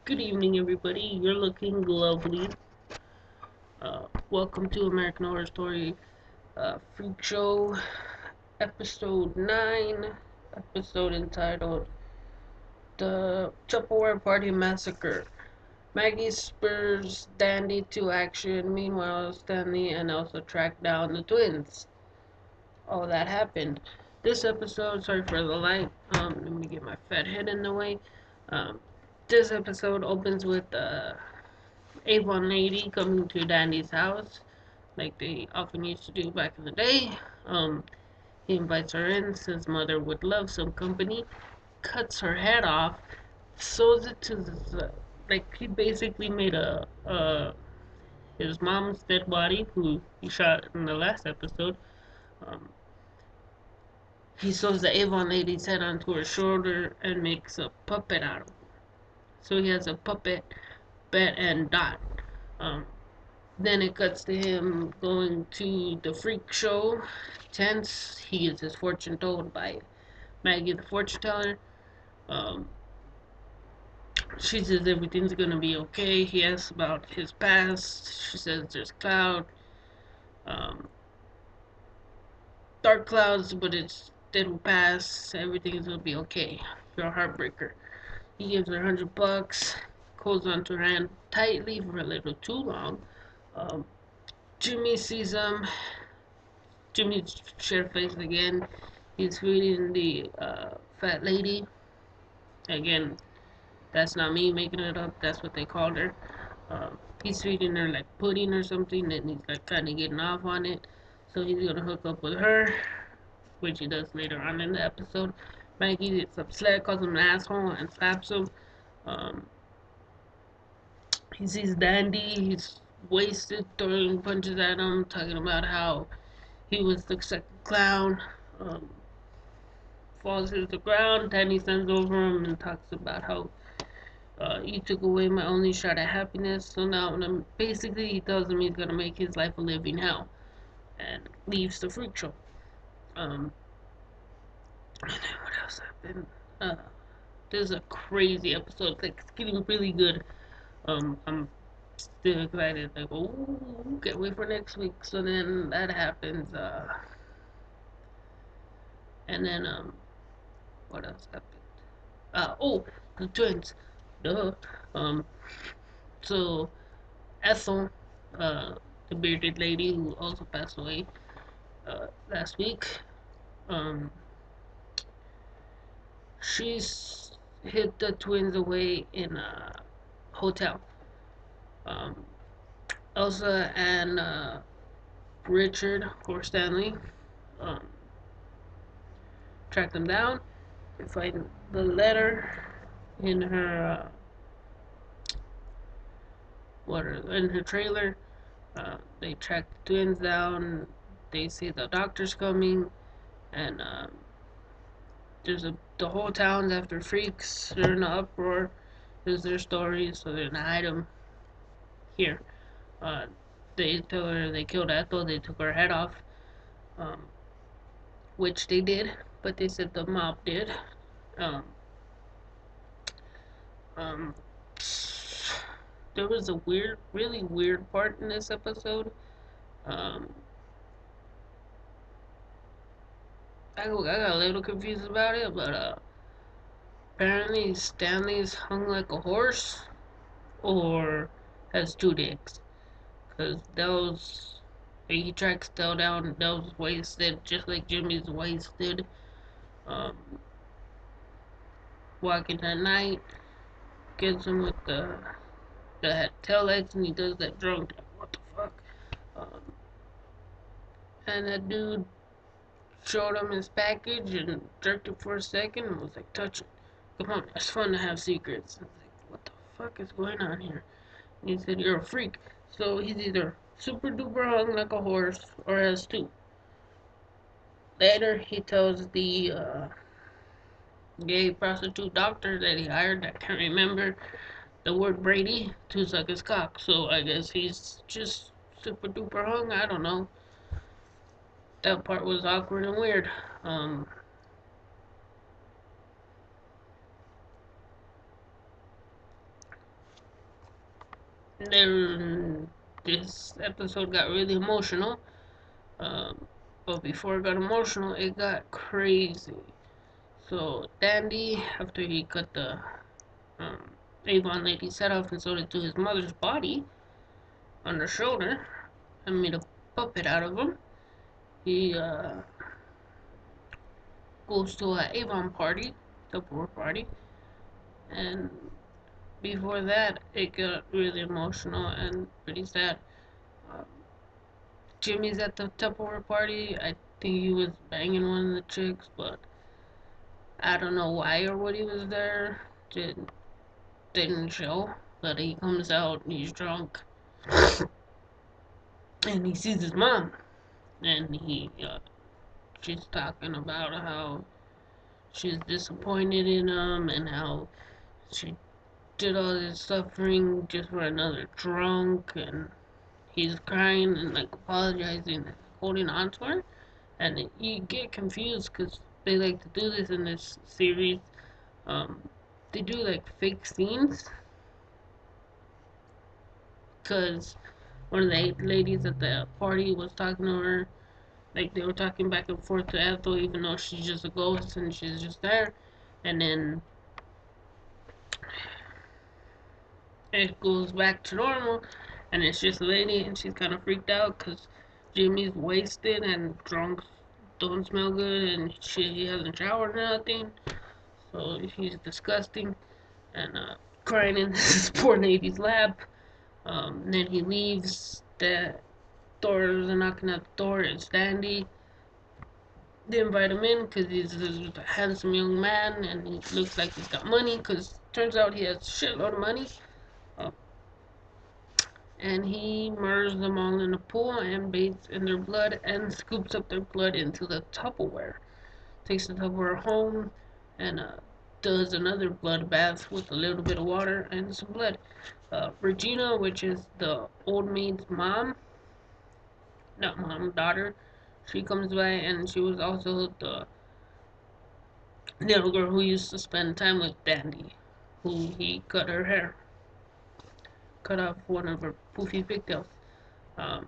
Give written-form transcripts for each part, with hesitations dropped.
Good evening, everybody. You're looking lovely. Welcome to American Horror Story Freak Show, Episode 9, episode entitled The Tupperware Party Massacre. Maggie spurs Dandy to action. Meanwhile, Stanley and Elsa track down the twins. All that happened. This episode, sorry for the light, let me get my fat head in the way. Um, this episode opens with Avon lady coming to Dandy's house, like they often used to do back in the day. He invites her in, says mother would love some company, cuts her head off, sews it to the, like he basically made his mom's dead body, who he shot in the last episode. Um, he sews the Avon lady's head onto her shoulder and makes a puppet out of it. So he has a puppet, Bet, and Dot. Um, Then it cuts to him going to the freak show. Tense, he gets his fortune told by Maggie, the fortune teller. Um, she says everything's gonna be okay. He asks about his past. She says there's um, dark clouds, but it'll pass. Everything's gonna be okay. You're a heartbreaker. He gives her $100, holds onto her hand tightly for a little too long. Um, Jimmy sees him. Jimmy's share face again. He's feeding the fat lady. Again, that's not me making it up. That's what they called her. He's feeding her like pudding or something, and he's like kind of getting off on it. So he's gonna hook up with her, which he does later on in the episode. Maggie gets upset, calls him an asshole, and slaps him. Um, he sees Dandy. He's wasted, throwing punches at him, talking about how he was the second clown. Um, Falls to the ground. Danny stands over him and talks about how you took away my only shot at happiness. So now, basically, he tells him he's gonna make his life a living hell, and leaves the freak show. Um, and then what else happened? Uh, this is a crazy episode. Like, it's getting really good. I'm still excited. Like, oh, can't wait for next week. So then that happens. And then what else happened? Oh, the twins. Duh. Um, so Ethel, uh, the bearded lady who also passed away last week, um, she's hid the twins away in a hotel. Um, Elsa and Richard or Stanley um, track them down. They find the letter in her in her trailer. They track the twins down. They see the doctor's coming, and the whole town's after freaks. They're in an uproar. There's their stories, so they're gonna hide them here. Uh, they tell her they killed Ethel. They took her head off, um, which they did, but they said the mob did. Um, um, there was a really weird part in this episode. Um, I got a little confused about it, but apparently Stanley's hung like a horse or has two dicks. Because those, he tracks Dell down, Dell's wasted, just like Jimmy's wasted. Um, Walking at night, gets him with the tail lights, and he does that drunk, what the fuck? Um, and that dude showed him his package and jerked it for a second and was like, touch it. Come on, it's fun to have secrets. I was like, what the fuck is going on here? And he said, you're a freak. So he's either super duper hung like a horse or has two. Later, he tells the gay prostitute doctor that he hired, I can't remember the word Brady, to suck his cock. So I guess he's just super duper hung. I don't know. That part was awkward and weird. Um, Then this episode got really emotional. But before it got emotional, it got crazy. So Dandy, after he cut the um, Avon lady's head off and sewed it to his mother's body on her shoulder and made a puppet out of him, he goes to a Avon party, Tupperware party, and before that, it got really emotional and pretty sad. Um, Jimmy's at the Tupperware party. I think he was banging one of the chicks, but I don't know why or what he was there. Didn't show. But he comes out and he's drunk and he sees his mom and she's talking about how she's disappointed in him and how she did all this suffering just for another drunk, and he's crying and like apologizing and holding on to her, and you get confused because they like to do this in this series. um, they do like fake scenes because one of the ladies at the party was talking to her, like they were talking back and forth to Ethel even though she's just a ghost and she's just there, and then it goes back to normal, and it's just a lady, and she's kind of freaked out because Jimmy's wasted and drunk, don't smell good, and he hasn't showered or nothing, so he's disgusting, and crying in this poor lady's lap. Then he leaves. The doors are knocking at the door. It's Dandy. They invite him in because he's a handsome young man, and he looks like he's got money because turns out he has a shitload of money. Uh, and he murders them all in a pool and bathes in their blood and scoops up their blood into the Tupperware. Takes the Tupperware home and does another blood bath with a little bit of water and some blood. Regina, which is the old maid's mom, not mom, daughter, she comes by and she was also the little girl who used to spend time with Dandy, who he cut her hair, cut off one of her poofy pigtails. Um,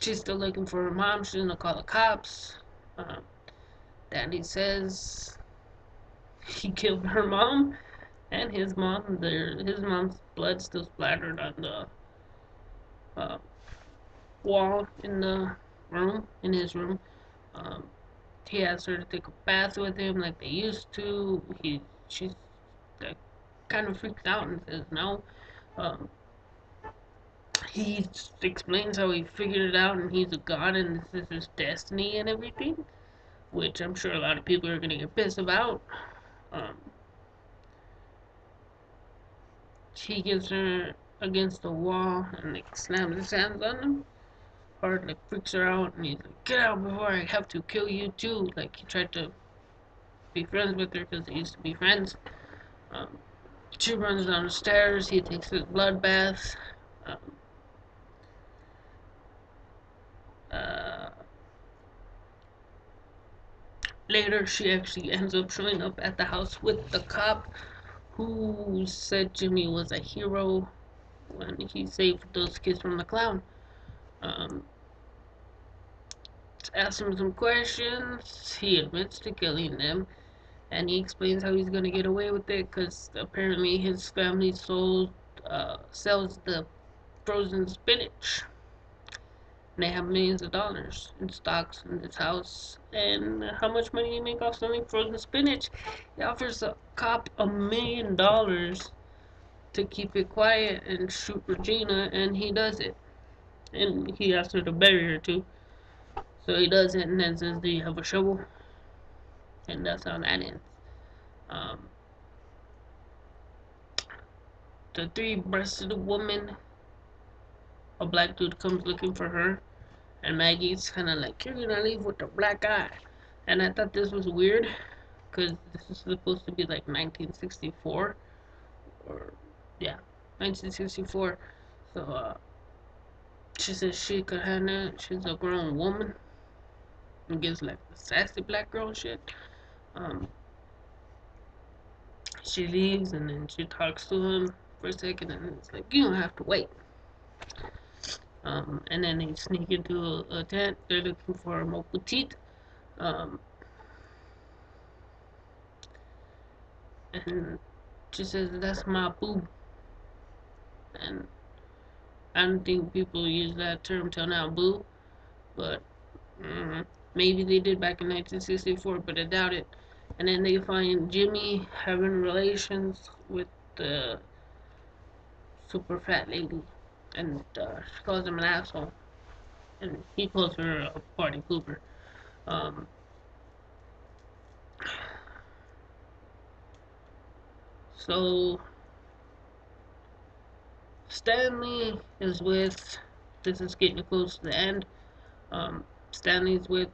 She's still looking for her mom. She's gonna call the cops. Um, Danny says he killed her mom and his mom. His mom's blood still splattered on the uh, wall in the room, in his room. Um, he asks her to take a bath with him like they used to. She's like, kind of freaked out and says no. Um, he explains how he figured it out and he's a god and this is his destiny and everything, which I'm sure a lot of people are gonna get pissed about. Um, he gets her against the wall and like slams his hands on him hard, like freaks her out, and he's like, "Get out before I have to kill you too." Like he tried to be friends with her because they used to be friends. Um, she runs down the stairs. He takes his blood bath. Um, uh, Later, she actually ends up showing up at the house with the cop who said Jimmy was a hero when he saved those kids from the clown. Um, Asks him some questions. He admits to killing them, and he explains how he's gonna get away with it because apparently his family sells the frozen spinach. And they have millions of dollars in stocks in this house. And how much money do you make off selling frozen spinach? He offers the cop $1 million to keep it quiet and shoot Regina, and he does it. And he asks her to bury her too. So he does it and then says, "Do you have a shovel?" And that's how that ends. Um, the three-breasted woman, a black dude comes looking for her, and Maggie's kind of like, "You're gonna leave with the black guy." And I thought this was weird because this is supposed to be like 1964, or yeah, 1964. So she says she could handle it. She's a grown woman and gives like the sassy black girl shit. Um, she leaves and then she talks to him for a second, and it's like, you don't have to wait. And then they sneak into a tent. They're looking for a more petite. Um, and she says, that's my boo. And I don't think people use that term till now, boo. But maybe they did back in 1964, but I doubt it. And then they find Jimmy having relations with the super fat lady, and she calls him an asshole, and he calls her a party pooper. Um, so Stanley is with. This is getting close to the end. Um, Stanley's with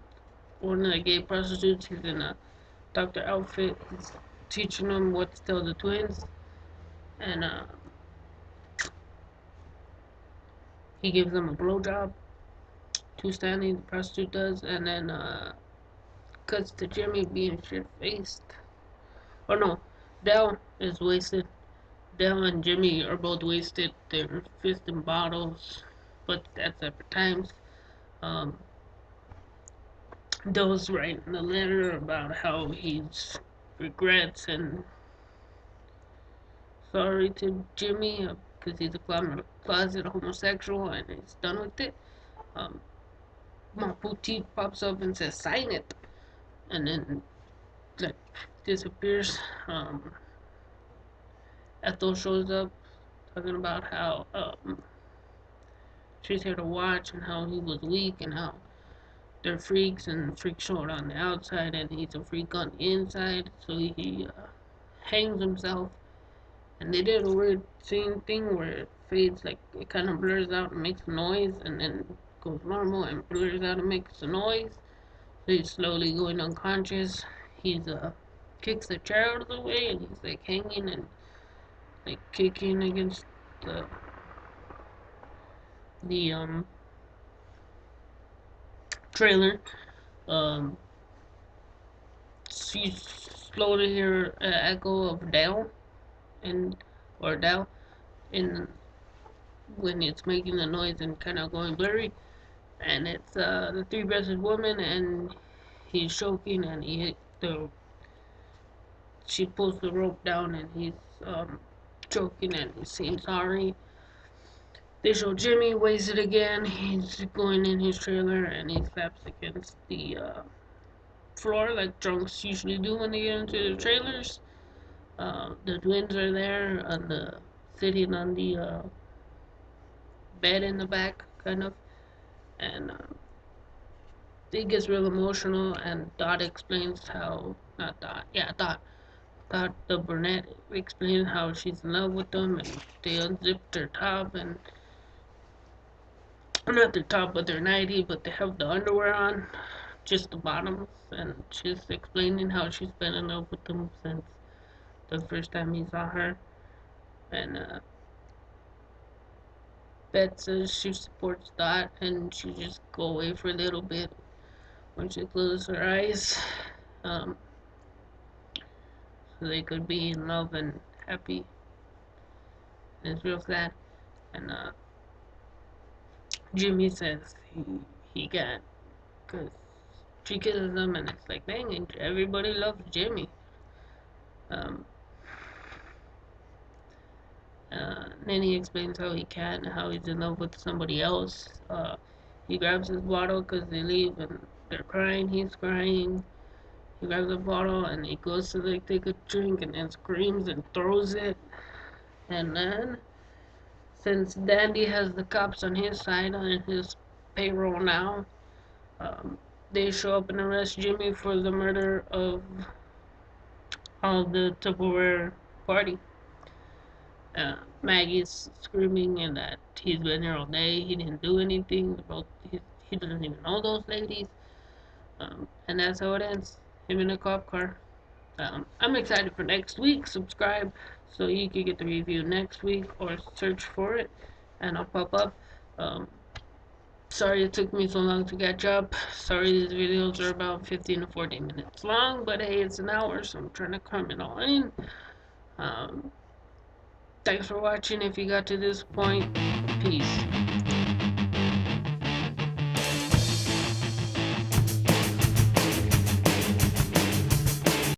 one of the gay prostitutes. He's in a doctor outfit. He's teaching them what to tell the twins, and he gives them a blowjob to Stanley. The prostitute does, and then cuts to Jimmy being shit faced. Oh no, Dell is wasted. Dell and Jimmy are both wasted. They're fisting bottles, but at separate times. Um, Dell's writing a letter about how he's regrets and sorry to Jimmy because he's a closet homosexual and he's done with it. Um, my boutique pops up and says sign it, and then like disappears. Ethel shows up talking about how she's here to watch and how he was weak and how they're freaks and freak short on the outside and he's a freak on the inside. So he hangs himself. And they did a weird scene thing where it fades, like it kind of blurs out and makes a noise and then goes normal and blurs out and makes a noise. So he's slowly going unconscious. He's kicks the chair out of the way and he's like hanging and like kicking against the the trailer. Um, you slowly hear an echo of Dell and or Dell in when it's making the noise and kind of going blurry. And it's the three-breasted woman, and he's choking, and she pulls the rope down, and he's choking, and he's saying sorry. They show Jimmy wasted again. He's going in his trailer, and he slaps against the floor like drunks usually do when they get into their trailers. The twins are there on the sitting on the bed in the back, kind of, and it gets real emotional. And Dot explains how not Dot, yeah, Dot the brunette explains how she's in love with them, and they unzipped their top and not their top, but their nightie, but they have the underwear on, just the bottoms, and she's explaining how she's been in love with him since the first time he saw her. And Beth says she supports Dot, and she just go away for a little bit when she closes her eyes, um, so they could be in love and happy. And it's real sad. And Jimmy says he got because she kisses him, and it's like, dang, everybody loves Jimmy. Um, then he explains how he can't, how he's in love with somebody else. He grabs his bottle because they leave and they're crying. He's crying. He grabs the bottle and he goes to like take a drink and then screams and throws it. And then, since Dandy has the cops on his side, on his payroll now, um, they show up and arrest Jimmy for the murder of all the Tupperware party. Maggie's screaming and that he's been here all day. He didn't do anything. He doesn't even know those ladies. And that's how it ends. Him in a cop car. I'm excited for next week. Subscribe so you can get the review next week or search for it and I'll pop up. Um, Sorry it took me so long to catch up. Sorry these videos are about 15 to 40 minutes long, but hey, it's an hour, so I'm trying to cram it all in. Um, Thanks for watching if you got to this point. Peace.